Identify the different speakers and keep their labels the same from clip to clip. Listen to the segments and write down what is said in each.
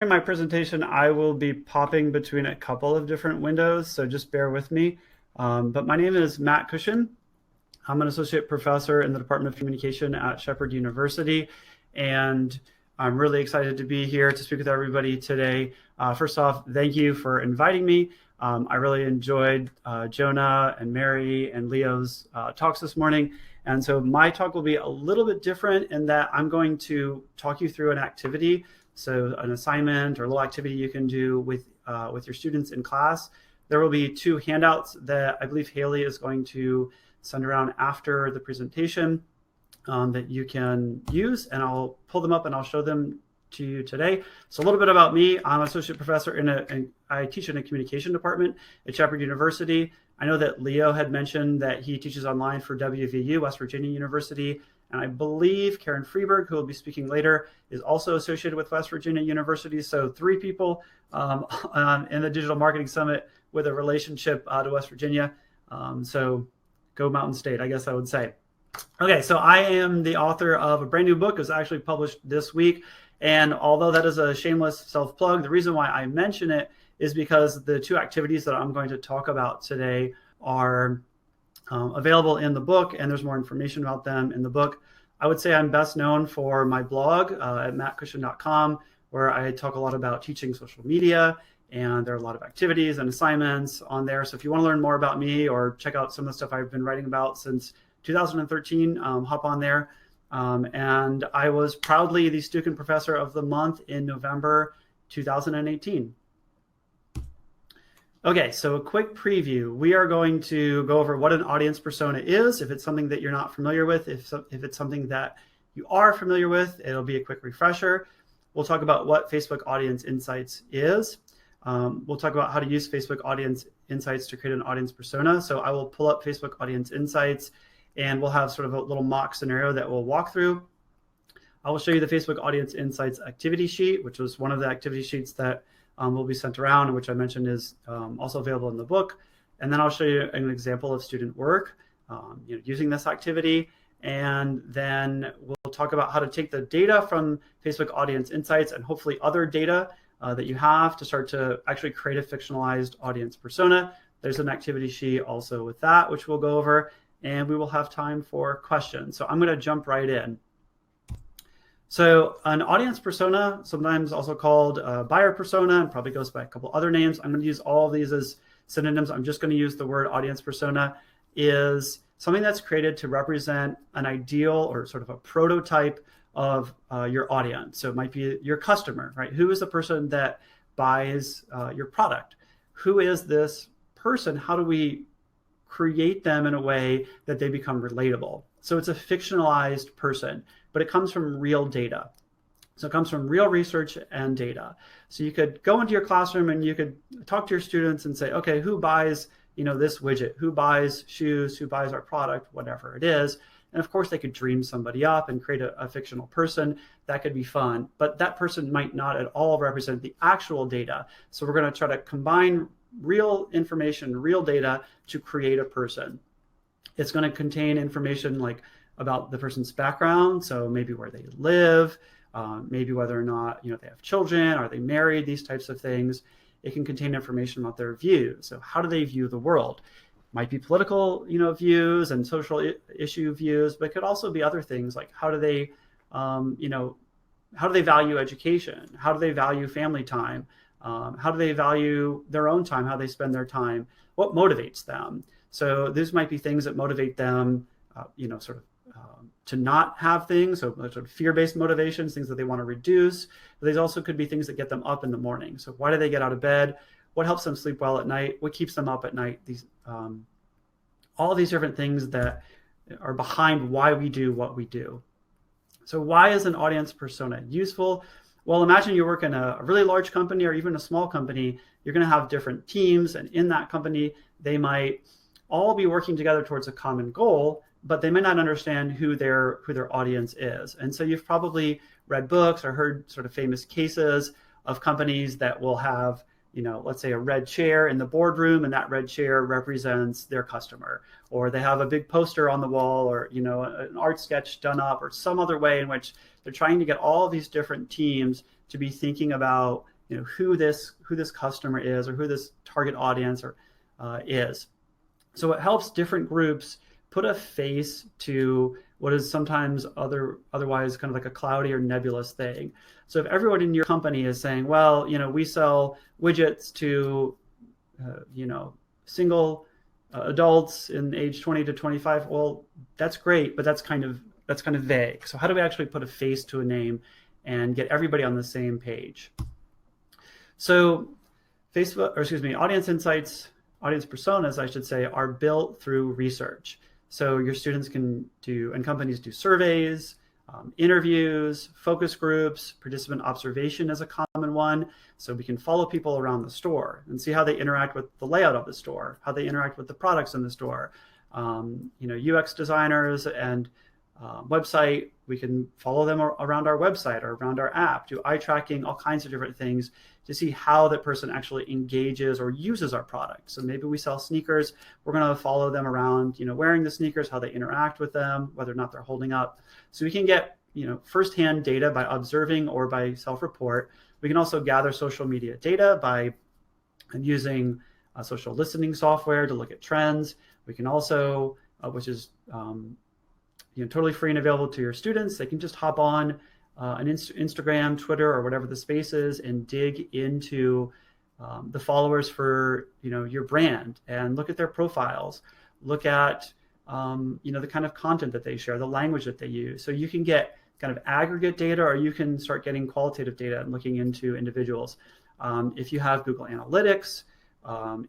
Speaker 1: In my presentation, I will be popping between a couple of different windows, so just bear with me. But my name is Matt Kushin. I'm an associate professor in the Department of Communication at Shepherd University, and I'm really excited to be here to speak with everybody today. First off, thank you for inviting me. I really enjoyed Jonah and Mary and Leo's talks this morning. And so my talk will be a little bit different in that I'm going to talk you through an activity, so an assignment or a little activity you can do with your students in class. There will be two handouts that I believe Haley is going to send around after the presentation that you can use, and I'll pull them up and I'll show them to you today. So a little bit about me. I'm an associate professor and I teach in a communication department at Shepherd University. I know that Leo had mentioned that he teaches online for WVU, West Virginia University, and I believe Karen Freeberg, who will be speaking later, is also associated with West Virginia University. So three people in the Digital Marketing Summit with a relationship to West Virginia. So go Mountain State, I guess I would say. Okay, so I am the author of a brand new book. It was actually published this week. And although that is a shameless self-plug, the reason why I mention it is because the two activities that I'm going to talk about today are available in the book, and there's more information about them in the book. I would say I'm best known for my blog at mattkushin.com, where I talk a lot about teaching social media, and there are a lot of activities and assignments on there. So if you want to learn more about me or check out some of the stuff I've been writing about since 2013, hop on there. And I was proudly the Stukin Professor of the Month in November 2018. Okay, so a quick preview. We are going to go over what an audience persona is. If it's something that you're not familiar with, if it's something that you are familiar with, it'll be a quick refresher. We'll talk about what Facebook Audience Insights is. We'll talk about how to use Facebook Audience Insights to create an audience persona. So I will pull up Facebook Audience Insights, and we'll have sort of a little mock scenario that we'll walk through. I will show you the Facebook Audience Insights activity sheet, which was one of the activity sheets that will be sent around, and which I mentioned is also available in the book. And then I'll show you an example of student work using this activity. And then we'll talk about how to take the data from Facebook Audience Insights and hopefully other data that you have to start to actually create a fictionalized audience persona. There's an activity sheet also with that, which we'll go over, and we will have time for questions. So I'm going to jump right in. So an audience persona, sometimes also called a buyer persona, and probably goes by a couple other names. I'm going to use all of these as synonyms. I'm just going to use the word audience persona, is something that's created to represent an ideal or sort of a prototype of your audience. So it might be your customer, right? Who is the person that buys your product? Who is this person? How do we create them in a way that they become relatable? So it's a fictionalized person, but it comes from real data. So it comes from real research and data. So you could go into your classroom and you could talk to your students and say, okay, who buys, this widget? Who buys shoes? Who buys our product? Whatever it is. And of course, they could dream somebody up and create a fictional person. That could be fun, but that person might not at all represent the actual data. So we're going to try to combine real information, real data to create a person. It's going to contain information like about the person's background, so maybe where they live, maybe whether or not they have children, are they married, these types of things. It can contain information about their views. So how do they view the world? Might be political, views and social issue views, but it could also be other things like how do they, how do they value education? How do they value family time? How do they value their own time? How they spend their time? What motivates them? So these might be things that motivate them, to not have things, so sort of fear-based motivations, things that they want to reduce. But these also could be things that get them up in the morning. So why do they get out of bed? What helps them sleep well at night? What keeps them up at night? These, all these different things that are behind why we do what we do. So why is an audience persona useful? Well, imagine you work in a really large company or even a small company. You're going to have different teams, and in that company, they might all be working together towards a common goal, but they may not understand who their audience is. And so you've probably read books or heard sort of famous cases of companies that will have, let's say a red chair in the boardroom, and that red chair represents their customer, or they have a big poster on the wall, or an art sketch done up, or some other way in which they're trying to get all of these different teams to be thinking about, who this customer is, or who this target audience is. So it helps different groups put a face to what is sometimes otherwise kind of like a cloudy or nebulous thing. So if everyone in your company is saying, well, we sell widgets to, single adults in age 20 to 25, well, that's great, but that's kind of vague. So how do we actually put a face to a name and get everybody on the same page? So audience insights, audience personas, I should say, are built through research. So your students can do, and companies do, surveys, interviews, focus groups, participant observation is a common one. So we can follow people around the store and see how they interact with the layout of the store, how they interact with the products in the store. UX designers and website, we can follow them around our website or around our app, do eye tracking, all kinds of different things to see how that person actually engages or uses our product. So maybe we sell sneakers, we're going to follow them around, wearing the sneakers, how they interact with them, whether or not they're holding up. So we can get, firsthand data by observing or by self-report. We can also gather social media data by using social listening software to look at trends. We can also, which is totally free and available to your students, they can just hop on an Instagram, Twitter, or whatever the space is, and dig into the followers for your brand and look at their profiles, look at the kind of content that they share, the language that they use. So you can get kind of aggregate data, or you can start getting qualitative data and looking into individuals. If you have Google Analytics,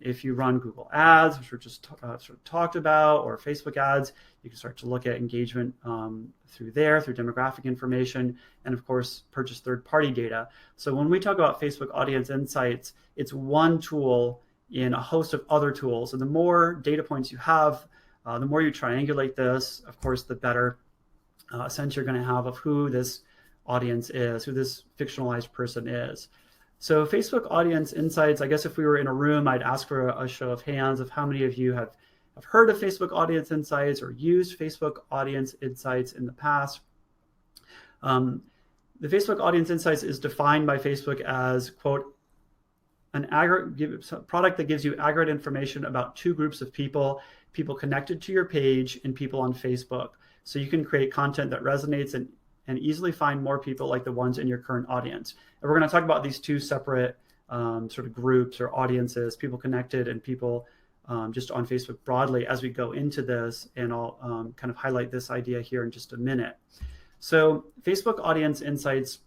Speaker 1: if you run Google Ads, which we just sort of talked about, or Facebook ads, you can start to look at engagement through demographic information, and of course, purchase third-party data. So when we talk about Facebook Audience Insights, it's one tool in a host of other tools. And the more data points you have, the more you triangulate this, of course, the better sense you're going to have of who this audience is, who this fictionalized person is. So Facebook Audience Insights, I guess if we were in a room, I'd ask for a show of hands of how many of you have heard of Facebook Audience Insights or used Facebook Audience Insights in the past. The Facebook Audience Insights is defined by Facebook as, quote, an product that gives you aggregate information about two groups of people connected to your page and people on Facebook. So you can create content that resonates and easily find more people like the ones in your current audience. And we're going to talk about these two separate sort of groups or audiences, people connected and people just on Facebook broadly, as we go into this, and I'll kind of highlight this idea here in just a minute. So Facebook Audience Insights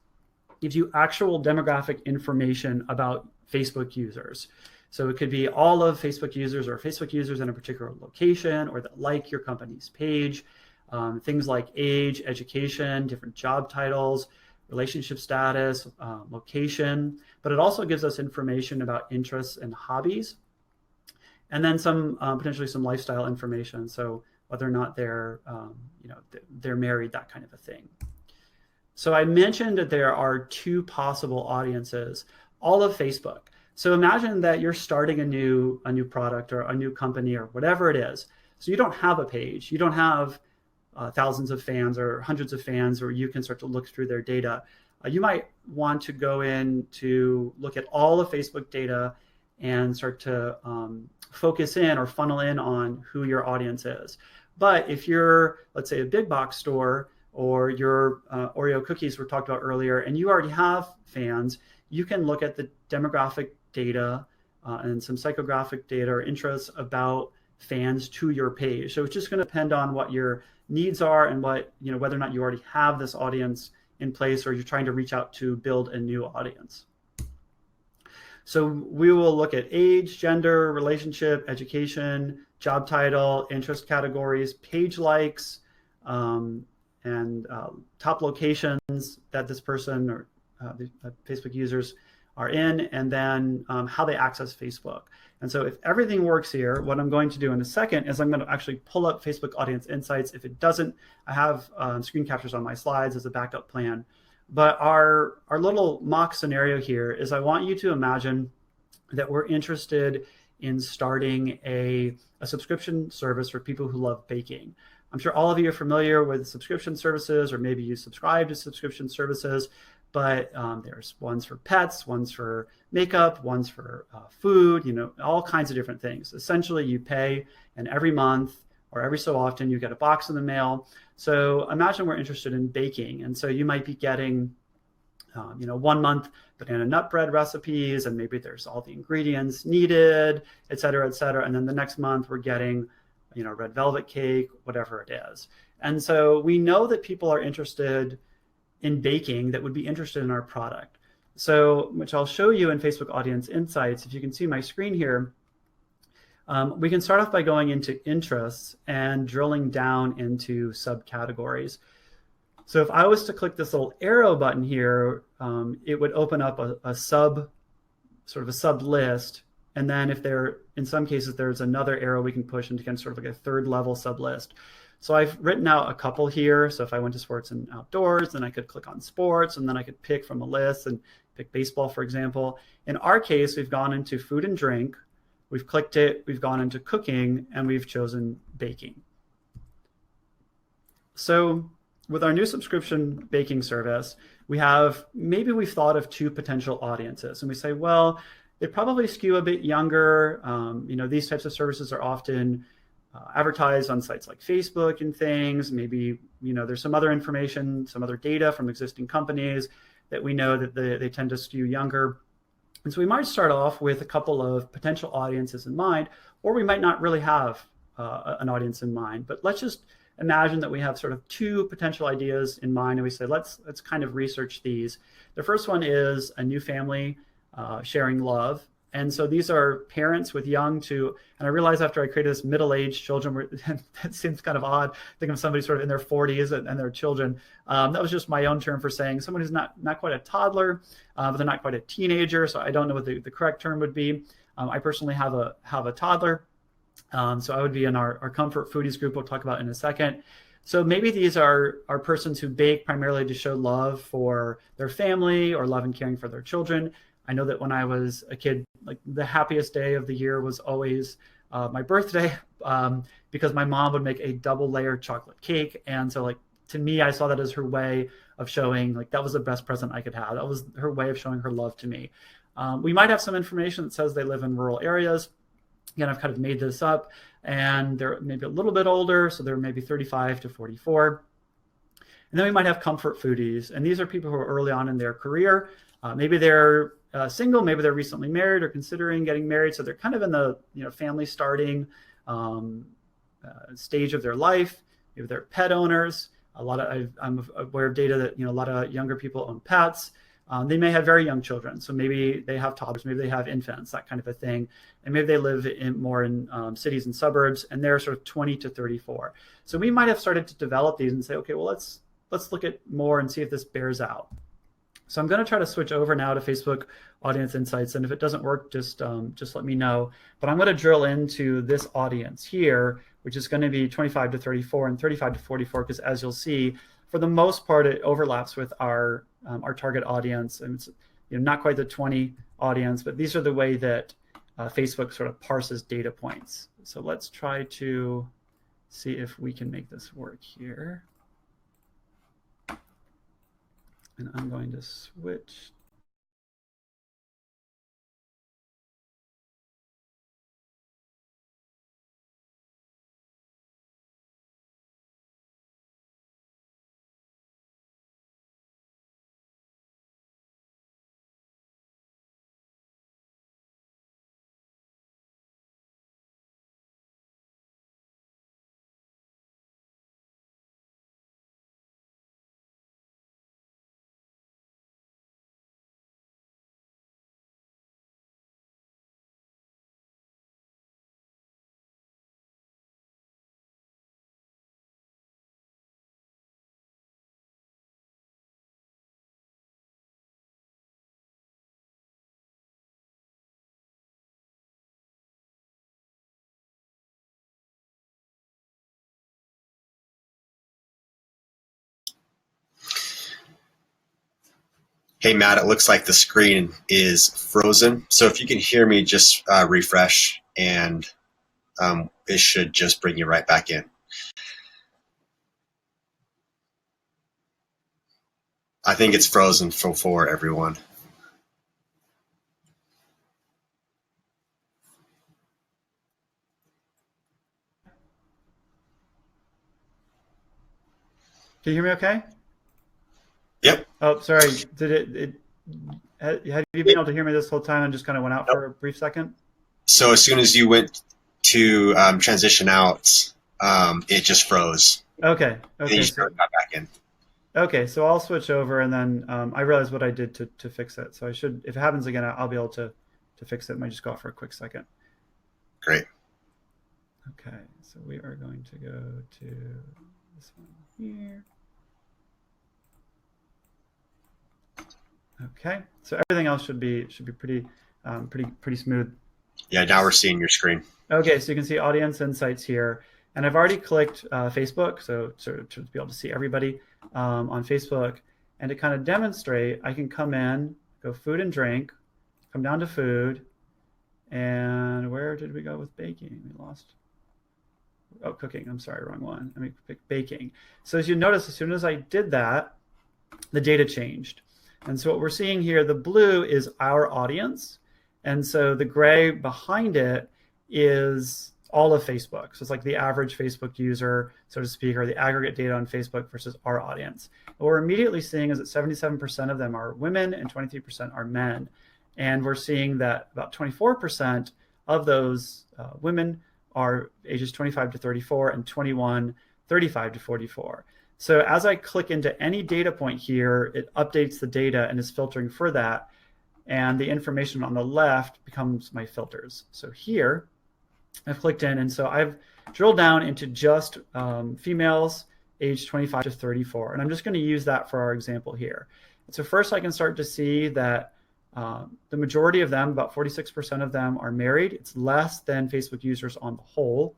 Speaker 1: gives you actual demographic information about Facebook users. So it could be all of Facebook users or Facebook users in a particular location or that like your company's page. Things like age, education, different job titles, relationship status, location, but it also gives us information about interests and hobbies, and then some potentially some lifestyle information. So whether or not they're they're married, that kind of a thing. So I mentioned that there are two possible audiences, all of Facebook. So imagine that you're starting a new product or a new company or whatever it is. So you don't have a page, you don't have thousands of fans or hundreds of fans, or you can start to look through their data. You might want to go in to look at all of Facebook data and start to focus in or funnel in on who your audience is. But if you're, let's say, a big box store, or your Oreo cookies were talked about earlier, and you already have fans, you can look at the demographic data and some psychographic data or interests about fans to your page. So it's just going to depend on what your needs are and what, whether or not you already have this audience in place, or you're trying to reach out to build a new audience. So we will look at age, gender, relationship, education, job title, interest categories, page likes, and top locations that this person or the Facebook users are in, and then how they access Facebook. And so if everything works here, what I'm going to do in a second is I'm going to actually pull up Facebook Audience Insights. If it doesn't, I have screen captures on my slides as a backup plan. But our little mock scenario here is I want you to imagine that we're interested in starting a subscription service for people who love baking. I'm sure all of you are familiar with subscription services, or maybe you subscribe to subscription services. but there's ones for pets, ones for makeup, ones for food, all kinds of different things. Essentially, you pay, and every month or every so often you get a box in the mail. So imagine we're interested in baking, and so you might be getting 1 month banana nut bread recipes, and maybe there's all the ingredients needed, et cetera, et cetera. And then the next month we're getting, red velvet cake, whatever it is. And so we know that people are interested in baking that would be interested in our product. So, which I'll show you in Facebook Audience Insights. If you can see my screen here, we can start off by going into interests and drilling down into subcategories. So if I was to click this little arrow button here, it would open up a sub list. And then if in some cases, there's another arrow we can push into kind of sort of like a third level sub list. So I've written out a couple here. So if I went to sports and outdoors, then I could click on sports, and then I could pick from a list and pick baseball, for example. In our case, we've gone into food and drink, we've clicked it, we've gone into cooking, and we've chosen baking. So with our new subscription baking service, we've thought of 2 potential audiences. And we say, well, they probably skew a bit younger. These types of services are often advertised on sites like Facebook and things. Maybe, there's some other information, some other data from existing companies that we know that they tend to skew younger. And so we might start off with a couple of potential audiences in mind, or we might not really have an audience in mind. But let's just imagine that we have sort of 2 potential ideas in mind, and we say, let's kind of research these. The first one is a new family sharing love. And so these are parents with young to, and I realized after I created this, middle-aged children, that seems kind of odd. Think of somebody sort of in their 40s and their children. That was just my own term for saying someone who's not quite a toddler, but they're not quite a teenager. So I don't know what the correct term would be. I personally have a toddler. So I would be in our comfort foodies group we'll talk about in a second. So maybe these are persons who bake primarily to show love for their family or love and caring for their children. I know that when I was a kid, like the happiest day of the year was always my birthday, because my mom would make a double layered chocolate cake. And so to me, I saw that as her way of showing that was the best present I could have. That was her way of showing her love to me. We might have some information that says they live in rural areas. Again, I've kind of made this up, and they're maybe a little bit older. So they're maybe 35 to 44. And then we might have comfort foodies. And these are people who are early on in their career. Maybe they're single, maybe they're recently married or considering getting married. So they're kind of in the family starting stage of their life. Maybe they're pet owners. I'm aware of data that a lot of younger people own pets. They may have very young children, so maybe they have toddlers, maybe they have infants, that kind of a thing, and maybe they live more in cities and suburbs, and they're sort of 20 to 34. So we might have started to develop these and say, okay, well let's look at more and see if this bears out. So I'm going to try to switch over now to Facebook Audience Insights, and if it doesn't work, just let me know. But I'm going to drill into this audience here, which is going to be 25 to 34 and 35 to 44, because as you'll see, for the most part, it overlaps with our target audience, and it's not quite the 20 audience, but these are the way that Facebook sort of parses data points. So let's try to see if we can make this work here. And I'm going to switch.
Speaker 2: Hey, Matt, it looks like the screen is frozen. So if you can hear me, just refresh, and it should just bring you right back in. I think it's frozen for everyone.
Speaker 1: Can you hear me okay?
Speaker 2: Yep.
Speaker 1: Oh, sorry. Have you been able to hear me this whole time and just kind of went out for a brief second?
Speaker 2: So as soon as you went to transition out, it just froze.
Speaker 1: Okay.
Speaker 2: And then you
Speaker 1: Okay.
Speaker 2: just got
Speaker 1: So
Speaker 2: back in.
Speaker 1: okay. So I'll switch over, and then I realized what I did to fix it. So I should, if it happens again, I'll be able to fix it. I might just go out for a quick second.
Speaker 2: Great.
Speaker 1: Okay. So we are going to go to this one here. Okay. So everything else should be pretty smooth.
Speaker 2: Yeah, now we're seeing your screen.
Speaker 1: Okay, so you can see audience insights here, and I've already clicked Facebook, so to be able to see everybody on Facebook, and to kind of demonstrate, I can come in, go food and drink, come down to food, and where did we go with baking? We lost. Oh, cooking. I'm sorry, wrong one. Let me pick baking. So as you notice, as soon as I did that, the data changed. And so what we're seeing here, the blue is our audience. And so the gray behind it is all of Facebook. So it's like the average Facebook user, so to speak, or the aggregate data on Facebook versus our audience. What we're immediately seeing is that 77% of them are women and 23% are men. And we're seeing that about 24% of those women are ages 25 to 34 and 21, 35 to 44. So as I click into any data point here, it updates the data and is filtering for that. And the information on the left becomes my filters. So here, I've clicked in, and so I've drilled down into just females aged 25 to 34. And I'm just going to use that for our example here. And so first I can start to see that the majority of them, about 46% of them, are married. It's less than Facebook users on the whole.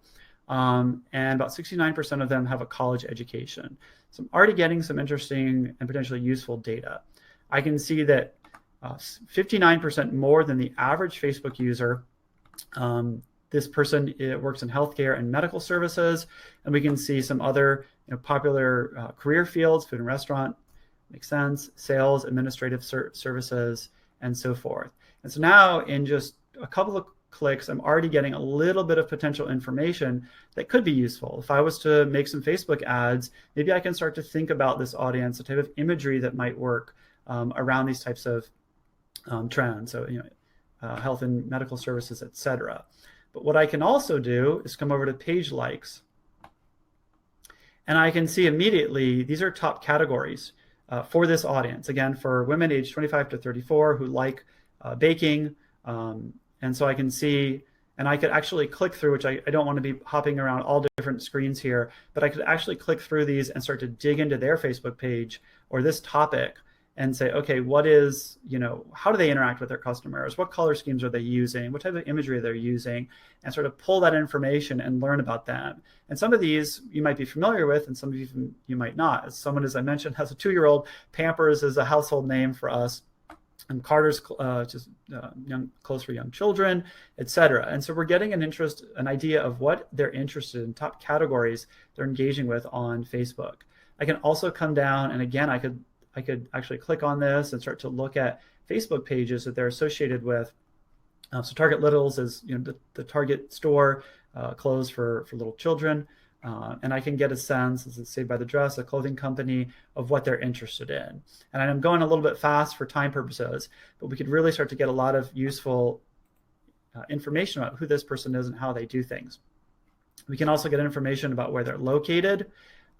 Speaker 1: And about 69% of them have a college education. So I'm already getting some interesting and potentially useful data. I can see that 59% more than the average Facebook user. This person works in healthcare and medical services, and we can see some other popular career fields: food and restaurant, makes sense, sales, administrative services, and so forth. And so now in just a couple of clicks, I'm already getting a little bit of potential information that could be useful. If I was to make some Facebook ads, maybe I can start to think about this audience, the type of imagery that might work around these types of trends. So, health and medical services, etc. But what I can also do is come over to page likes, and I can see immediately these are top categories for this audience. Again, for women aged 25 to 34 who like baking. And so I can see, and I could actually click through, which I don't want to be hopping around all different screens here, but I could actually click through these and start to dig into their Facebook page or this topic and say, okay, what is, how do they interact with their customers? What color schemes are they using? What type of imagery they're using? And sort of pull that information and learn about them. And some of these you might be familiar with, and some of you might not. As someone, as I mentioned, has a 2-year-old, Pampers is a household name for us. And Carter's just clothes for young children, etc. And so we're getting an idea of what they're interested in, top categories they're engaging with on Facebook. I can also come down, and again, I could actually click on this and start to look at Facebook pages that they're associated with. So Target Littles is the Target store, clothes for little children. And I can get a sense, as it's Saved by the Dress, a clothing company, of what they're interested in. And I'm going a little bit fast for time purposes, but we could really start to get a lot of useful information about who this person is and how they do things. We can also get information about where they're located.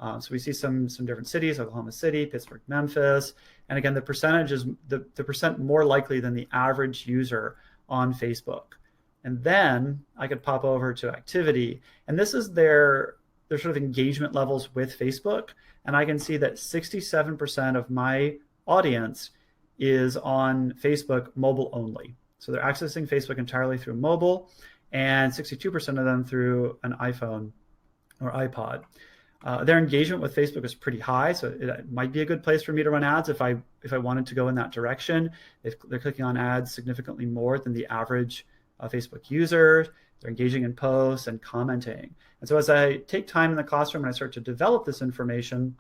Speaker 1: So we see some different cities: Oklahoma City, Pittsburgh, Memphis. And again, the percentage is the percent more likely than the average user on Facebook. And then I could pop over to activity, and this is their sort of engagement levels with Facebook. And I can see that 67% of my audience is on Facebook mobile only. So they're accessing Facebook entirely through mobile, and 62% of them through an iPhone or iPod. Their engagement with Facebook is pretty high, so it might be a good place for me to run ads if I wanted to go in that direction. They're clicking on ads significantly more than the average Facebook user. They're engaging in posts and commenting. And so as I take time in the classroom and I start to develop this information,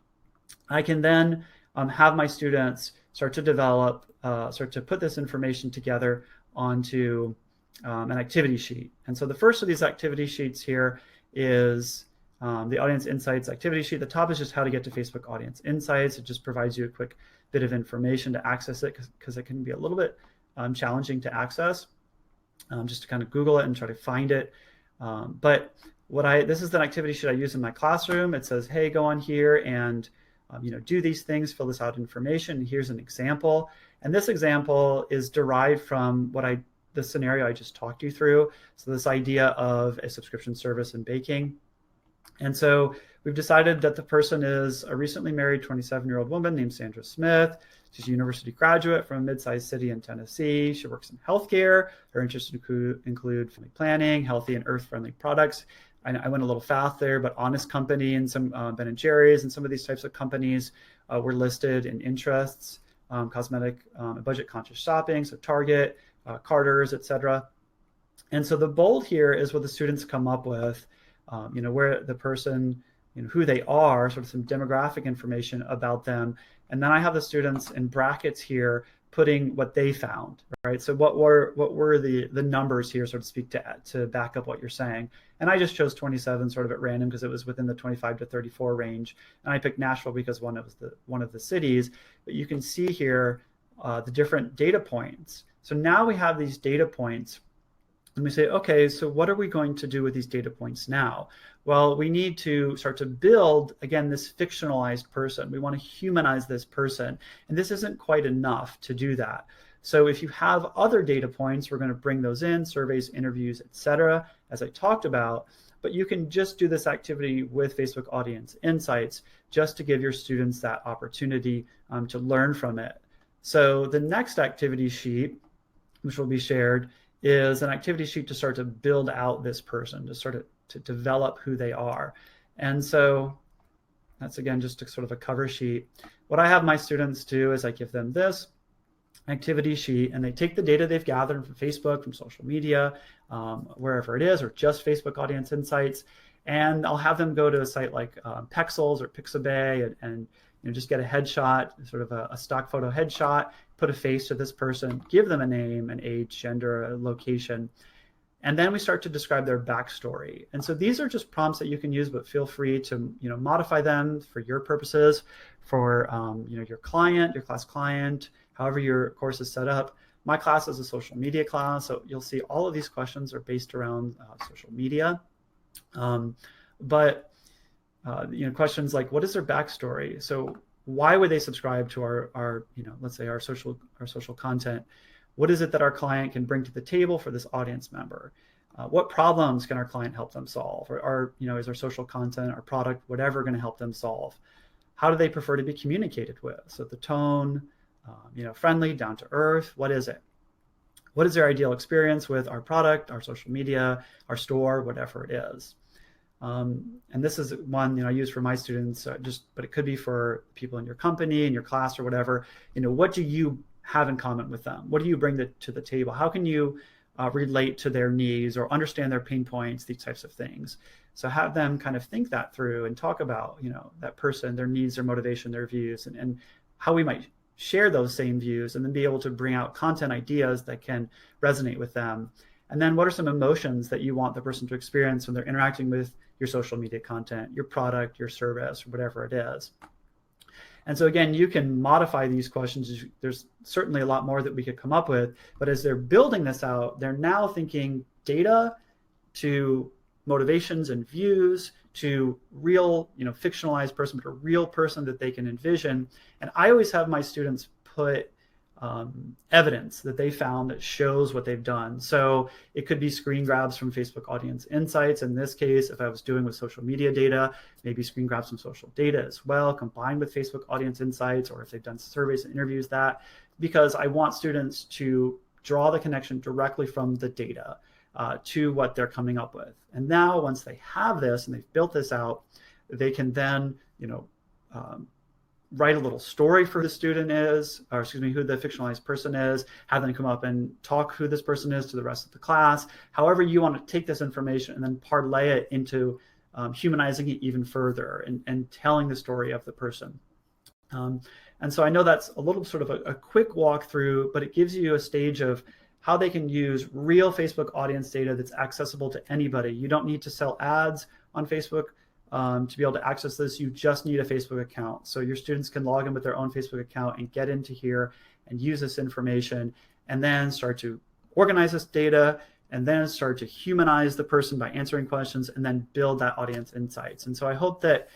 Speaker 1: I can then have my students start to develop, start to put this information together onto an activity sheet. And so the first of these activity sheets here is the Audience Insights activity sheet. The top is just how to get to Facebook Audience Insights. It just provides you a quick bit of information to access it, because it can be a little bit challenging to access, just to kind of Google it and try to find it. But this is an activity sheet I use in my classroom. It says, hey, go on here and do these things, fill this out information. Here's an example. And this example is derived from the scenario I just talked you through. So this idea of a subscription service and baking. And so we've decided that the person is a recently married 27-year-old woman named Sandra Smith. She's a university graduate from a mid-sized city in Tennessee. She works in healthcare. Her interests include family planning, healthy and earth-friendly products. I went a little fast there, but Honest Company and some Ben & Jerry's and some of these types of companies were listed in interests, cosmetic budget-conscious shopping, so Target, Carter's, etc. And so the bold here is what the students come up with, where the person, who they are, sort of some demographic information about them. And then I have the students in brackets here putting what they found, right? So what were the numbers here, so to speak, to back up what you're saying. And I just chose 27 sort of at random because it was within the 25 to 34 range. And I picked Nashville because one of the cities. But you can see here the different data points. So now we have these data points. And we say, okay, so what are we going to do with these data points now? Well, we need to start to build, again, this fictionalized person. We want to humanize this person. And this isn't quite enough to do that. So if you have other data points, we're going to bring those in, surveys, interviews, etc., as I talked about. But you can just do this activity with Facebook Audience Insights just to give your students that opportunity to learn from it. So the next activity sheet, which will be shared, is an activity sheet to start to build out this person, to sort of to develop who they are. And so that's, again, just a sort of a cover sheet. What I have my students do is I give them this activity sheet, and they take the data they've gathered from Facebook, from social media, wherever it is, or just Facebook Audience Insights, and I'll have them go to a site like Pexels or Pixabay and just get a headshot, sort of a stock photo headshot, put a face to this person, give them a name, an age, gender, a location, and then we start to describe their backstory. And so these are just prompts that you can use, but feel free to modify them for your purposes, for your client, your class client, however your course is set up. My class is a social media class, so you'll see all of these questions are based around social media. Questions like, what is their backstory? So why would they subscribe to our let's say our social content? What is it that our client can bring to the table for this audience member? What problems can our client help them solve? Or is our social content, our product, whatever, going to help them solve? How do they prefer to be communicated with? So the tone, friendly, down to earth. What is it? What is their ideal experience with our product, our social media, our store, whatever it is? And this is one I use for my students, but it could be for people in your company, in your class, or whatever. What do you have in common with them? What do you bring to the table? How can you relate to their needs or understand their pain points? These types of things. So have them kind of think that through and talk about that person, their needs, their motivation, their views, and how we might share those same views, and then be able to bring out content ideas that can resonate with them. And then what are some emotions that you want the person to experience when they're interacting with your social media content, your product, your service, or whatever it is. And so again, you can modify these questions. There's certainly a lot more that we could come up with, but as they're building this out, they're now thinking data to motivations and views to real, fictionalized person, but a real person that they can envision. And I always have my students put evidence that they found that shows what they've done. So it could be screen grabs from Facebook Audience Insights. In this case, if I was doing with social media data, maybe screen grabs from social data as well, combined with Facebook Audience Insights, or if they've done surveys and interviews, because I want students to draw the connection directly from the data to what they're coming up with. And now once they have this and they've built this out, they can then, write a little story for who the student is, or who the fictionalized person is, have them come up and talk who this person is to the rest of the class. However you want to take this information and then parlay it into humanizing it even further and telling the story of the person. And so I know that's a little sort of a quick walkthrough, but it gives you a stage of how they can use real Facebook audience data that's accessible to anybody. You don't need to sell ads on Facebook to be able to access this. You just need a Facebook account. So your students can log in with their own Facebook account and get into here and use this information, and then start to organize this data, and then start to humanize the person by answering questions, and then build that audience insights. And so I hope that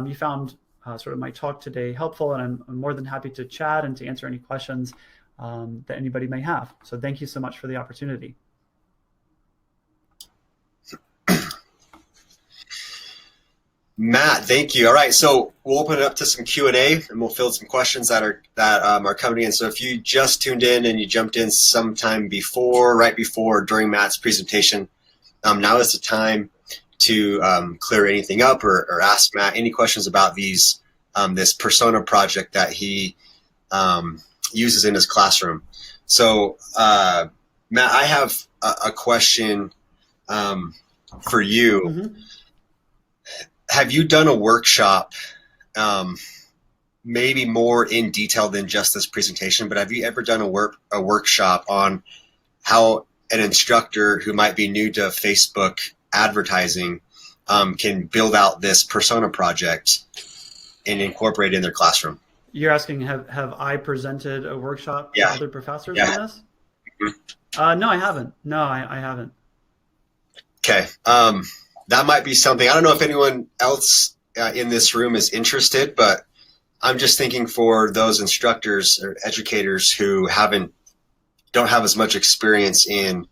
Speaker 1: you found sort of my talk today helpful, and I'm more than happy to chat and to answer any questions that anybody may have. So thank you so much for the opportunity.
Speaker 2: Matt, thank you. All right, so we'll open it up to some Q&A, and we'll field some questions that are coming in. So if you just tuned in and you jumped in sometime before, right before, during Matt's presentation, now is the time to clear anything up or ask Matt any questions about these this persona project that he uses in his classroom. So Matt, I have a question for you.
Speaker 1: Mm-hmm.
Speaker 2: Have you done a workshop, maybe more in detail than just this presentation, but have you ever done a workshop on how an instructor who might be new to Facebook advertising can build out this persona project and incorporate it in their classroom?
Speaker 1: You're asking, have I presented a workshop to other professors on this? Mm-hmm. No, I haven't. No, I haven't.
Speaker 2: Okay. That might be something. I don't know if anyone else in this room is interested, but I'm just thinking for those instructors or educators who don't have as much experience in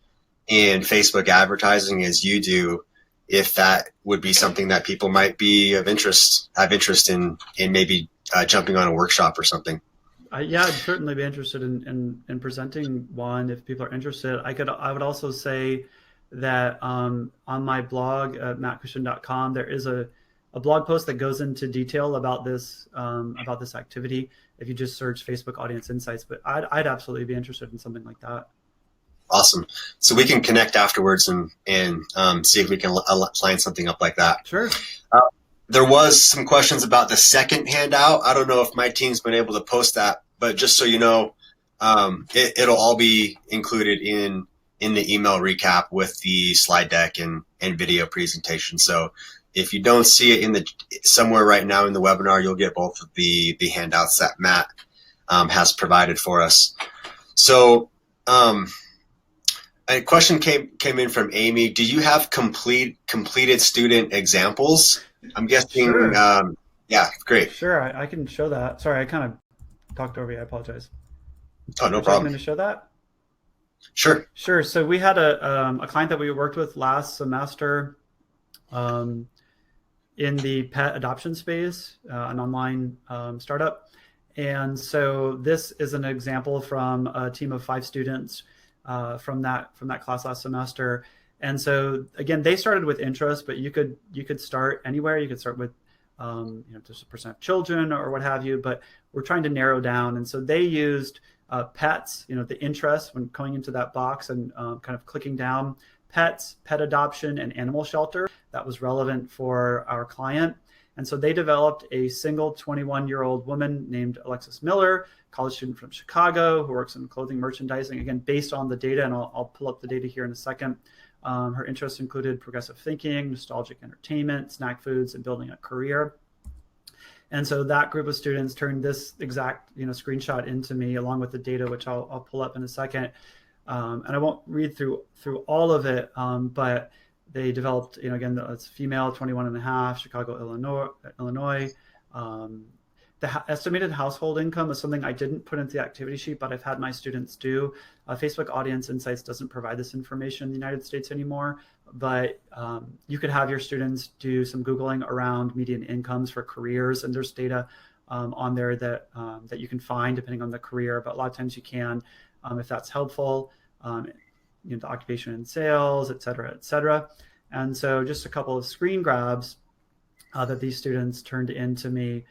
Speaker 2: Facebook advertising as you do, if that would be something that people might be have interest in maybe jumping on a workshop or something.
Speaker 1: Yeah, I'd certainly be interested in presenting one if people are interested. I would also say that on my blog at mattkushin.com, there is a blog post that goes into detail about this activity. If you just search Facebook Audience Insights, but I'd absolutely be interested in something like that.
Speaker 2: Awesome. So we can connect afterwards and see if we can line something up like that.
Speaker 1: Sure.
Speaker 2: There was some questions about the second handout. I don't know if my team's been able to post that, but just so you know, it'll all be included in the email recap with the slide deck and video presentation. So if you don't see it somewhere right now in the webinar, you'll get both of the handouts that Matt has provided for us. So a question came in from Amy. Do you have completed student examples? I'm guessing.
Speaker 1: Sure.
Speaker 2: Yeah, great.
Speaker 1: Sure, I can show that. Sorry, I kind of talked over you. I apologize.
Speaker 2: Oh, no problem.
Speaker 1: To show that?
Speaker 2: Sure.
Speaker 1: Sure. So we had a client that we worked with last semester in the pet adoption space, an online startup. And so this is an example from a team of 5 students from that class last semester. And so again, they started with interest, but you could start anywhere. You could start with just a percent of children or what have you, but we're trying to narrow down. And so they used pets, the interest when going into that box and kind of clicking down pets, pet adoption, and animal shelter. That was relevant for our client. And so they developed a single 21-year-old woman named Alexis Miller, college student from Chicago, who works in clothing merchandising, again, based on the data, and I'll pull up the data here in a second. Her interests included progressive thinking, nostalgic entertainment, snack foods, and building a career. And so that group of students turned this exact screenshot into me, along with the data, which I'll pull up in a second. And I won't read through all of it, but they developed, again, it's female, 21 and a half, Chicago, Illinois. The estimated household income is something I didn't put into the activity sheet, but I've had my students do. Facebook Audience Insights doesn't provide this information in the United States anymore, but you could have your students do some Googling around median incomes for careers, and there's data on there that you can find depending on the career, but a lot of times you can, if that's helpful, the occupation and sales, et cetera, et cetera. And so just a couple of screen grabs that these students turned into me.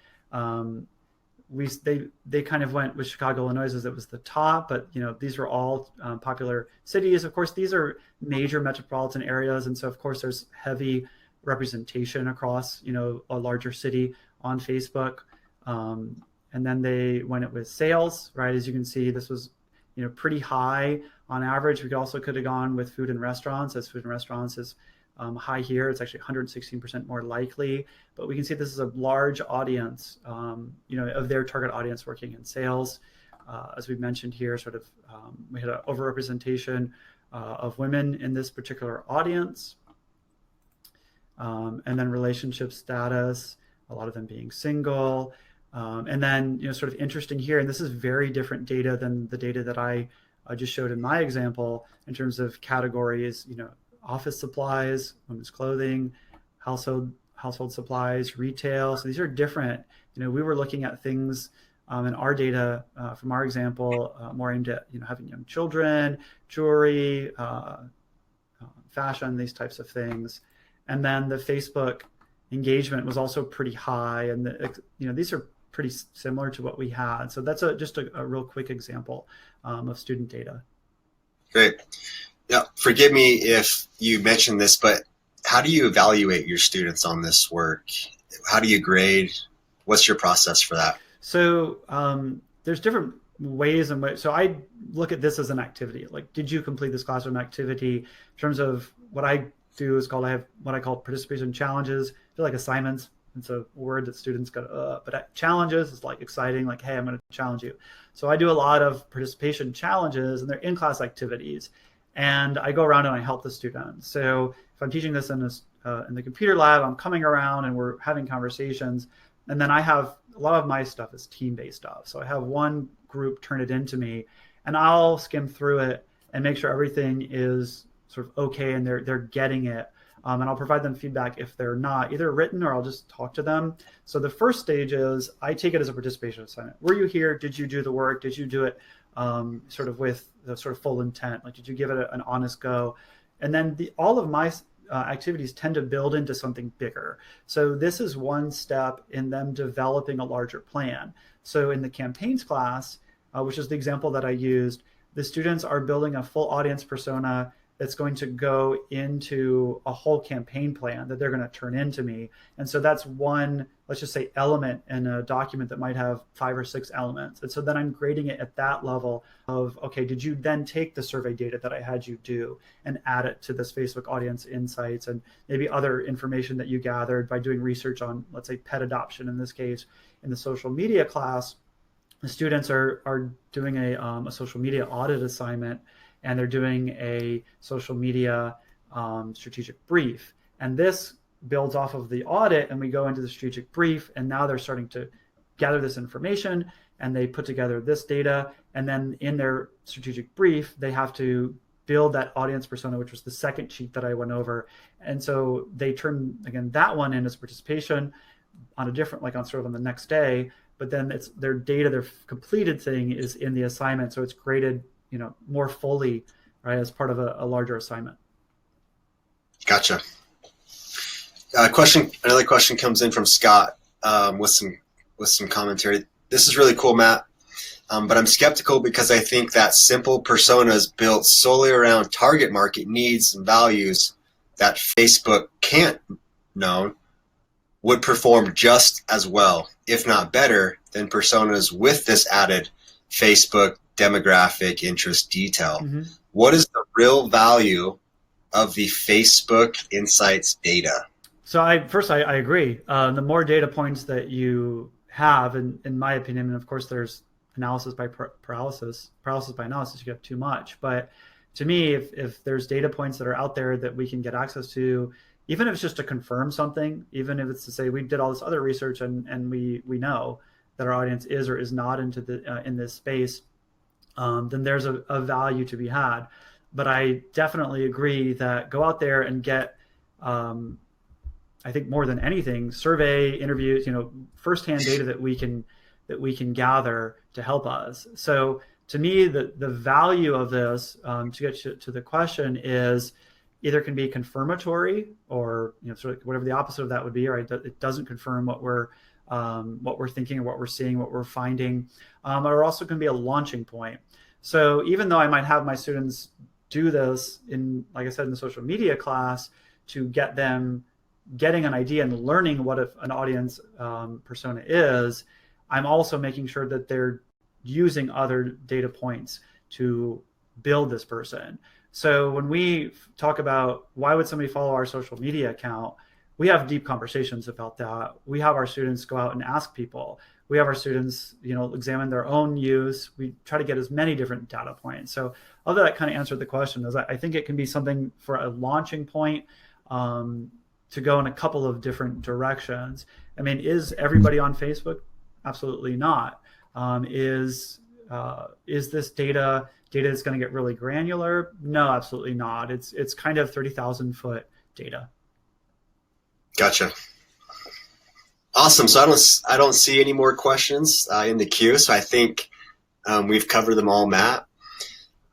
Speaker 1: They kind of went with Chicago, Illinois as it was the top, but these are all popular cities. Of course, these are major metropolitan areas, and so of course there's heavy representation across a larger city on Facebook. and then they went with sales, right? As you can see, this was, pretty high on average. We also could have gone with food and restaurants, as food and restaurants is high here. It's actually 116% more likely, but we can see this is a large audience, of their target audience working in sales. As we mentioned here, we had an overrepresentation of women in this particular audience. And then relationship status, a lot of them being single. And then, sort of interesting here, and this is very different data than the data that I just showed in my example in terms of categories, office supplies, women's clothing, household supplies, retail. So these are different. We were looking at things in our data from our example more aimed at, having young children, jewelry, fashion, these types of things. And then the Facebook engagement was also pretty high, and these are pretty similar to what we had. So that's just a real quick example of student data.
Speaker 2: Great. Now, forgive me if you mentioned this, but how do you evaluate your students on this work? How do you grade? What's your process for that?
Speaker 1: So there's different ways in which, so I look at this as an activity. Like, did you complete this classroom activity? In terms of what I do is I have what I call participation challenges. I feel like assignments. It's a word that students go, but challenges is like exciting, like, hey, I'm going to challenge you. So I do a lot of participation challenges, and they're in-class activities. And I go around and I help the students. So if I'm teaching this in the computer lab, I'm coming around and we're having conversations. And then I have a lot of my stuff is team-based stuff. So I have one group turn it into me, and I'll skim through it and make sure everything is sort of okay and they're getting it. And I'll provide them feedback if they're not, either written or I'll just talk to them. So the first stage is I take it as a participation assignment. Were you here? Did you do the work? Did you do it sort of with the sort of full intent? Like, did you give it an honest go? And then all of my activities tend to build into something bigger. So this is one step in them developing a larger plan. So in the campaigns class, which is the example that I used, the students are building a full audience persona that's going to go into a whole campaign plan that they're going to turn into me. And so that's one, let's just say, element in a document that might have 5 or 6 elements. And so then I'm grading it at that level of, okay, did you then take the survey data that I had you do and add it to this Facebook audience insights and maybe other information that you gathered by doing research on, let's say, pet adoption in this case. In the social media class, the students are doing a social media audit assignment, and they're doing a social media strategic brief. And this builds off of the audit, and we go into the strategic brief, and now they're starting to gather this information, and they put together this data. And then in their strategic brief, they have to build that audience persona, which was the second sheet that I went over. And so they turn, again, that one in as participation on a different, like on sort of on the next day, but then it's their data, their completed thing is in the assignment. So it's graded, more fully, right, as part of a larger assignment.
Speaker 2: Gotcha. Another question comes in from Scott with some commentary. This is really cool, Matt, but I'm skeptical because I think that simple personas built solely around target market needs and values that Facebook can't know would perform just as well, if not better, than personas with this added Facebook demographic interest detail. Mm-hmm. What is the real value of the Facebook Insights data?
Speaker 1: So I agree. The more data points that you have, and in my opinion, and of course there's analysis by paralysis by analysis, you get too much. But to me, if there's data points that are out there that we can get access to, even if it's just to confirm something, even if it's to say we did all this other research and we know that our audience is or is not into in this space, then there's a value to be had. But I definitely agree that go out there and get, I think more than anything, survey, interviews, firsthand data that we can gather to help us. So to me, the value of this, to get to the question, is either can be confirmatory or sort of whatever the opposite of that would be, right? It doesn't confirm what we're thinking or what we're seeing, what we're finding, or also can be a launching point. So even though I might have my students do this in, like I said, in the social media class to get them getting an idea and learning what an audience persona is, I'm also making sure that they're using other data points to build this person. So when we talk about why would somebody follow our social media account, we have deep conversations about that. We have our students go out and ask people. We have our students, examine their own use. We try to get as many different data points. So although that kind of answered the question, is I think it can be something for a launching point, to go in a couple of different directions. I mean, is everybody on Facebook? Absolutely not. Is this data that's going to get really granular? No, absolutely not. It's kind of 30,000 foot data.
Speaker 2: Gotcha. Awesome. So I don't see any more questions in the queue. So I think we've covered them all, Matt.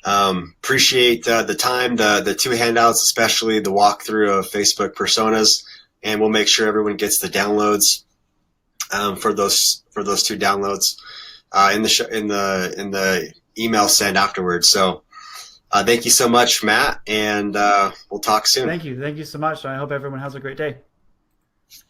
Speaker 2: Appreciate the time, the two handouts, especially the walkthrough of Facebook personas, and we'll make sure everyone gets the downloads for those two downloads in the email send afterwards. So thank you so much, Matt, and we'll talk soon.
Speaker 1: Thank you so much. I hope everyone has a great day.